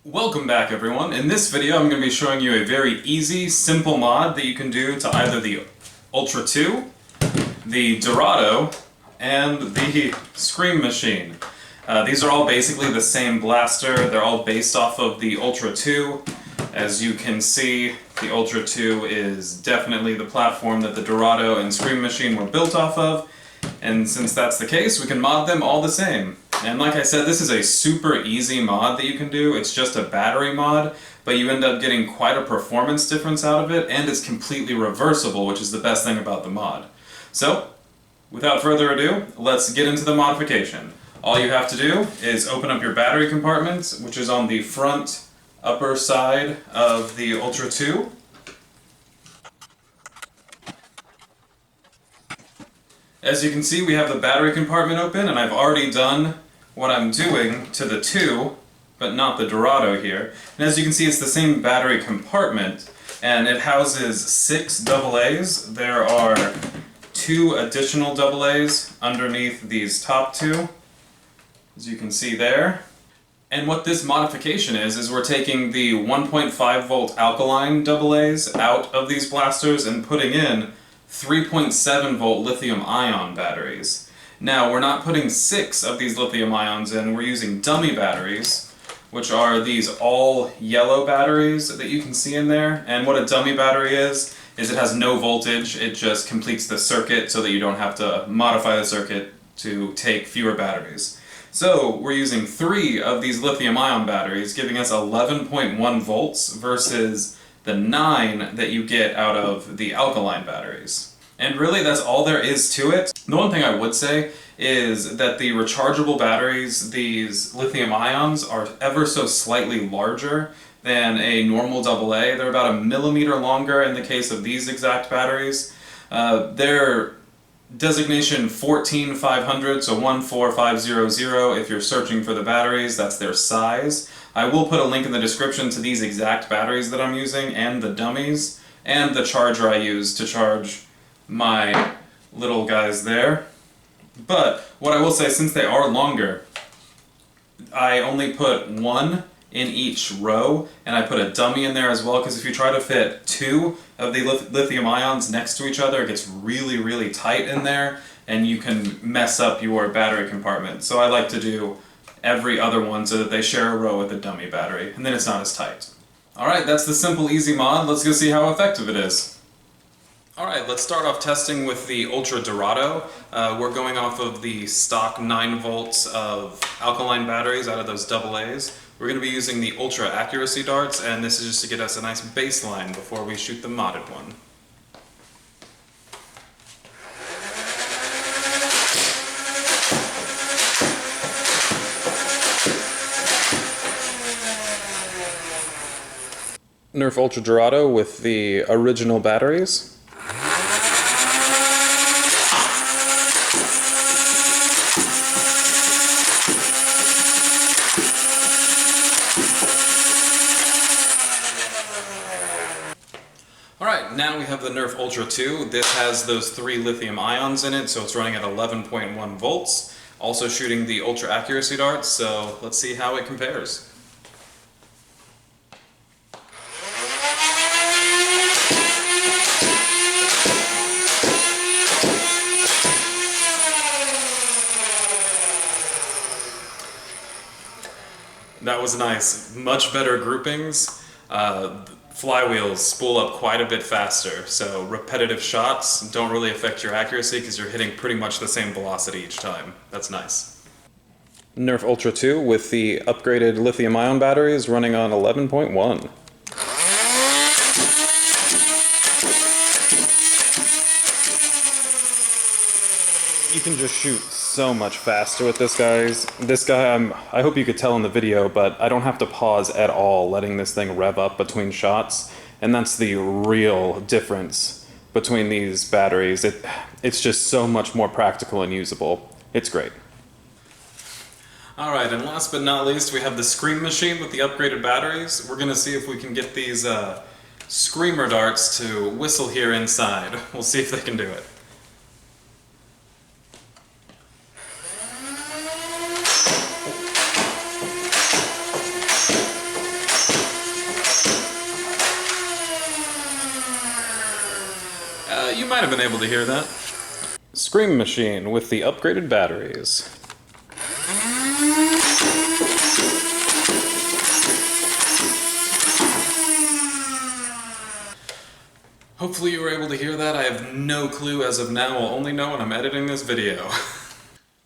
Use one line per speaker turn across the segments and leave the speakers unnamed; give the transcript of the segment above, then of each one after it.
Welcome back, everyone. In this video I'm going to be showing you a very easy, simple mod that you can do to either the Ultra 2, the Dorado, and the Scream Machine. These are all basically the same blaster. They're all based off of the Ultra 2. As you can see, the Ultra 2 is definitely the platform that the Dorado and Scream Machine were built off of, and since that's the case, we can mod them all the same. And like I said, this is a super easy mod that you can do. It's just a battery mod, but you end up getting quite a performance difference out of it, and it's completely reversible, which is the best thing about the mod. So, without further ado, let's get into the modification. All you have to do is open up your battery compartment, which is on the front upper side of the Ultra 2. As you can see, we have the battery compartment open, and I've already done what I'm doing to the 2, but not the Dorado here. And as you can see, it's the same battery compartment, and it houses 6 AA's. There are 2 additional AA's underneath these top 2, as you can see there. And what this modification is we're taking the 1.5 volt alkaline AA's out of these blasters and putting in 3.7 volt lithium ion batteries. Now, we're not putting 6 of these lithium ions in, we're using dummy batteries, which are these all yellow batteries that you can see in there. And what a dummy battery is it has no voltage, it just completes the circuit so that you don't have to modify the circuit to take fewer batteries. So, we're using 3 of these lithium ion batteries, giving us 11.1 volts versus the 9 that you get out of the alkaline batteries. And really, that's all there is to it. The one thing I would say is that the rechargeable batteries, these lithium ions, are ever so slightly larger than a normal AA. They're about 1 millimeter longer in the case of these exact batteries. They're designation 14500, so 14500 if you're searching for the batteries, that's their size. I will put a link in the description to these exact batteries that I'm using, and the dummies, and the charger I use to charge my little guys there. But what I will say, since they are longer, I only put 1 in each row, and I put a dummy in there as well, because if you try to fit 2 of the lithium ions next to each other, it gets really, really tight in there, and you can mess up your battery compartment. So I like to do every other one so that they share a row with a dummy battery, and then it's not as tight. Alright, that's the simple, easy mod. Let's go see how effective it is. Alright, let's start off testing with the Ultra Dorado. We're going off of the stock 9 volts of alkaline batteries out of those AA's. We're going to be using the Ultra Accuracy darts, and this is just to get us a nice baseline before we shoot the modded one. Nerf Ultra Dorado with the original batteries. Alright, now we have the Nerf Ultra 2. This has those 3 lithium ions in it, so it's running at 11.1 volts. Also shooting the Ultra Accuracy darts, so let's see how it compares. That was nice. Much better groupings. Flywheels spool up quite a bit faster, so repetitive shots don't really affect your accuracy because you're hitting pretty much the same velocity each time. That's nice. Nerf Ultra 2 with the upgraded lithium ion batteries running on 11.1. You can just shoot so much faster with this guy. I hope you could tell in the video, but I don't have to pause at all letting this thing rev up between shots, and that's the real difference between these batteries. It's just so much more practical and usable. It's great. Alright, and last but not least, we have the Scream Machine with the upgraded batteries. We're gonna see if we can get these screamer darts to whistle here inside. We'll see if they can do it. might have been able to hear that. Scream machine with the upgraded batteries. Hopefully you were able to hear that. I have no clue as of now. I'll only know when I'm editing this video.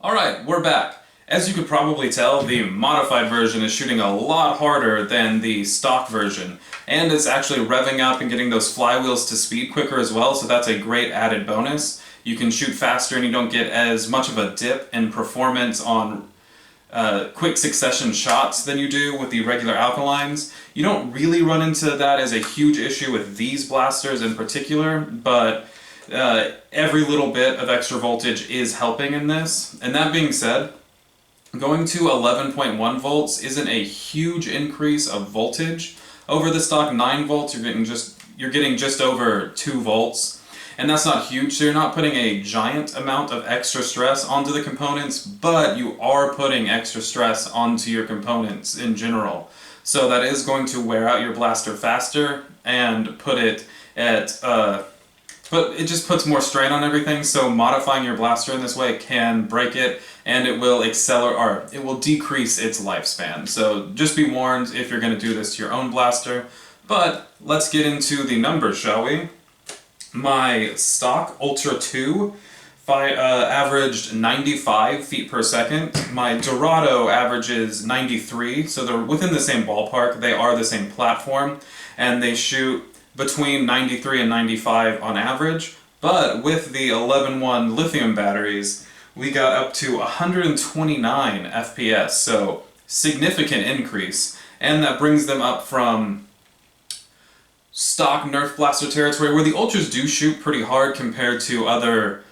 Alright, we're back. As you could probably tell, the modified version is shooting a lot harder than the stock version. And it's actually revving up and getting those flywheels to speed quicker as well, so that's a great added bonus. You can shoot faster and you don't get as much of a dip in performance on quick succession shots than you do with the regular alkalines. You don't really run into that as a huge issue with these blasters in particular, but every little bit of extra voltage is helping in this. And that being said, going to 11.1 volts isn't a huge increase of voltage. Over the stock 9 volts, you're getting just over 2 volts. And that's not huge, so you're not putting a giant amount of extra stress onto the components, but you are putting extra stress onto your components in general. So that is going to wear out your blaster faster and put it at, but it just puts more strain on everything, so modifying your blaster in this way can break it, and it will accelerate, or it will decrease its lifespan. So just be warned if you're going to do this to your own blaster. But let's get into the numbers, shall we? My stock Ultra 2 averaged 95 feet per second. My Dorado averages 93, so they're within the same ballpark. They are the same platform, and they shoot between 93 and 95 on average. But with the 11.1 lithium batteries, we got up to 129 FPS, so significant increase. And that brings them up from stock Nerf blaster territory, where the Ultras do shoot pretty hard compared to other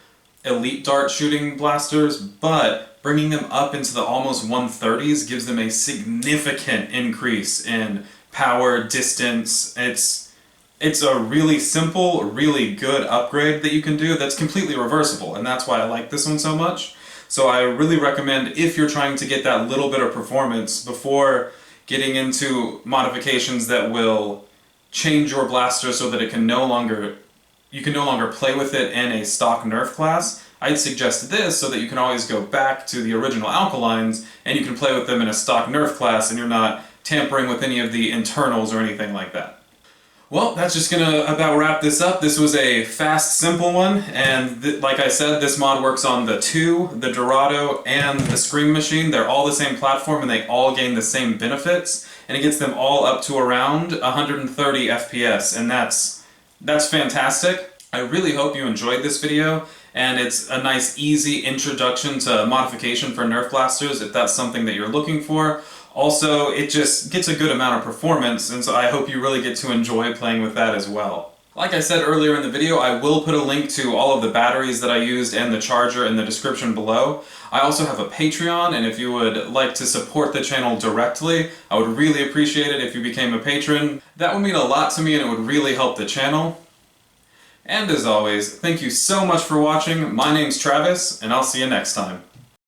elite dart shooting blasters, but bringing them up into the almost 130s gives them a significant increase in power, distance. It's a really simple, really good upgrade that you can do that's completely reversible, and that's why I like this one so much. So I really recommend, if you're trying to get that little bit of performance before getting into modifications that will change your blaster so that you can no longer play with it in a stock Nerf class, I'd suggest this so that you can always go back to the original alkalines and you can play with them in a stock Nerf class and you're not tampering with any of the internals or anything like that. Well, that's just gonna about wrap this up. This was a fast, simple one, and like I said, this mod works on the 2, the Dorado, and the Scream Machine. They're all the same platform and they all gain the same benefits, and it gets them all up to around 130 FPS, and that's fantastic. I really hope you enjoyed this video, and it's a nice, easy introduction to modification for Nerf blasters if that's something that you're looking for. Also, it just gets a good amount of performance, and so I hope you really get to enjoy playing with that as well. Like I said earlier in the video, I will put a link to all of the batteries that I used and the charger in the description below. I also have a Patreon, and if you would like to support the channel directly, I would really appreciate it if you became a patron. That would mean a lot to me and it would really help the channel. And as always, thank you so much for watching. My name's Travis, and I'll see you next time.